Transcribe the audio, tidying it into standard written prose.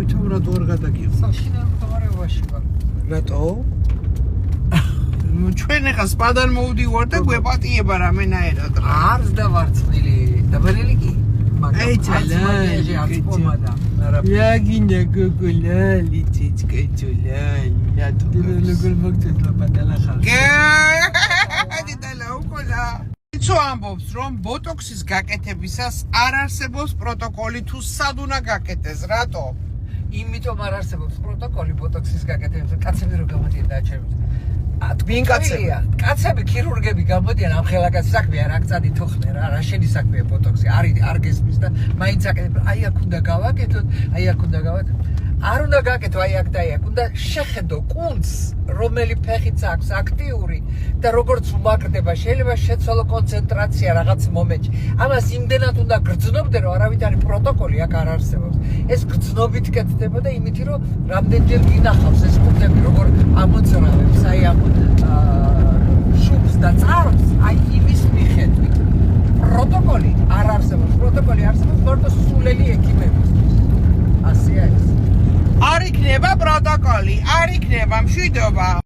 ამიტომ რატო არ გადაგიღო? საშინელ მდგომარეობაში ვარ. რატო? ჩვენ ახლა სპადან მოვდივარ და გვეპატიება რამენაერად. არც დავარცხნილი. დაბანელი კი. Эй, чалали, Ягиня гугуляли, тичка чуляли, я тут იცო ამბობს, რომ ბოტოქსის გაკეთებისას არ არსებობს პროტოკოლი თუ სად უნდა გაკეთდეს, რატო? იმიტომ არ არსებობს პროტოკოლი ბოტოქსის გაკეთებისას, კაცები რო გამოდიან დააჩერებს. ვინ კაცები? კაცები ქირურგები გამოდიან ამ ხელაკაც საქმეა, რა გწადი თოხნე რა შენი საქმეა ბოტოქსი. არ გესმის და მაინც აკეთებ. აი აქ უნდა გავაკეთოთ, აი აქ უნდა გავაკეთოთ. არ უნდა გაკეთო აი აქ და აი აქ. უნდა შეხედო კუნძს, რომელი ფეხიც აქვს აქტიური და როგორც უმაგრდება, შეიძლება შეცვალო კონცენტრაცია რაღაც მომენტში. ამას იმდენად უნდა გრძნობდე, რომ არავითარი პროტოკოლი აქ არ არსებობს. ეს გრძნობით კეთდება და იმითი, რომ რამდენჯერ გინახავს ეს კუნძები, როგორ ამოძრავებს აი ამ შუბს და წარობს, აი იმის მიხედვით. პროტოკოლი არ არსებობს, პროტოკოლი არსებობს მარტო სულელი ექიმებისთვის. ასეა ეს. არ იქნება პროტოკოლი, არ იქნება მშვიდობა.